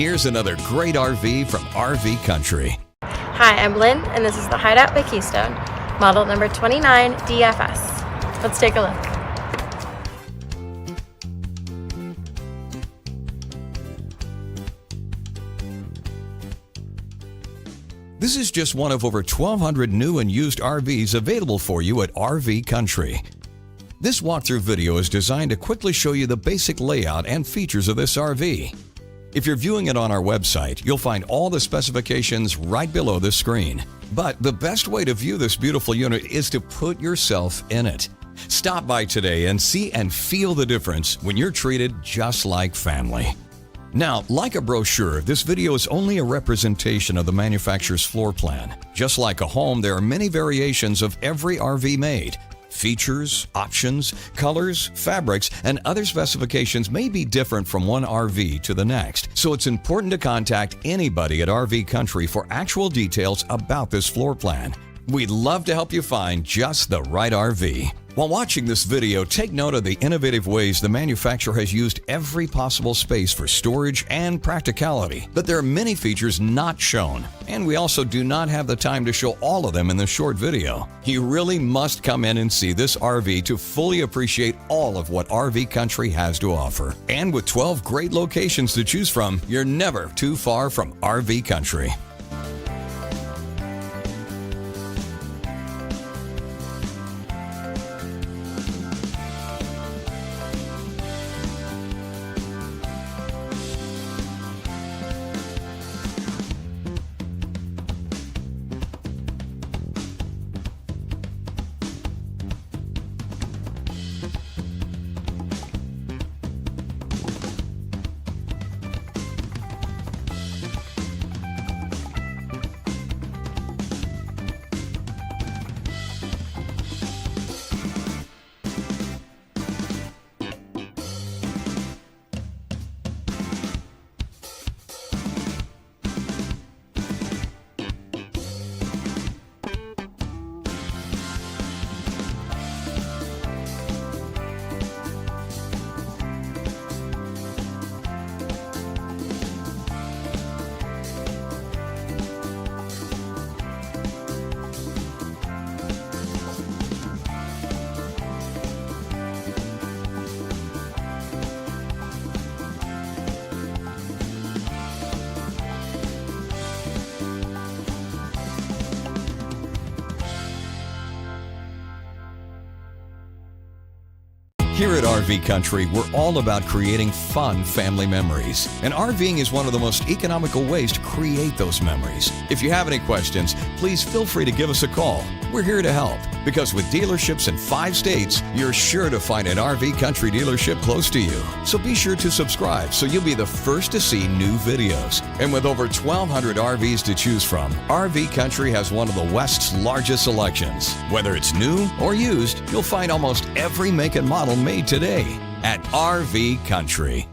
here's another great RV from RV Country. Hi, I'm Lynn, and this is the Hideout by Keystone, model number 29DFS. Let's take a look. This is just one of over 1,200 new and used RVs available for you at RV Country. This walkthrough video is designed to quickly show you the basic layout and features of this RV. If you're viewing it on our website, you'll find all the specifications right below the screen. But the best way to view this beautiful unit is to put yourself in it. Stop by today and see and feel the difference when you're treated just like family. Now, like a brochure, this video is only a representation of the manufacturer's floor plan. Just like a home, there are many variations of every RV made. Features, options, colors, fabrics, and other specifications may be different from one RV to the next, so it's important to contact anybody at RV Country for actual details about this floor plan. We'd love to help you find just the right RV. While watching this video, take note of the innovative ways the manufacturer has used every possible space for storage and practicality, but there are many features not shown, and we also do not have the time to show all of them in this short video. You really must come in and see this RV to fully appreciate all of what RV Country has to offer. And with 12 great locations to choose from, you're never too far from RV Country. Here at RV Country, we're all about creating fun family memories. And RVing is one of the most economical ways to create those memories. If you have any questions, please feel free to give us a call. We're here to help, because with dealerships in 5 states, you're sure to find an RV Country dealership close to you. So be sure to subscribe so you'll be the first to see new videos. And with over 1,200 RVs to choose from, RV Country has one of the West's largest selections. Whether it's new or used, you'll find almost every make and model made today at RV Country.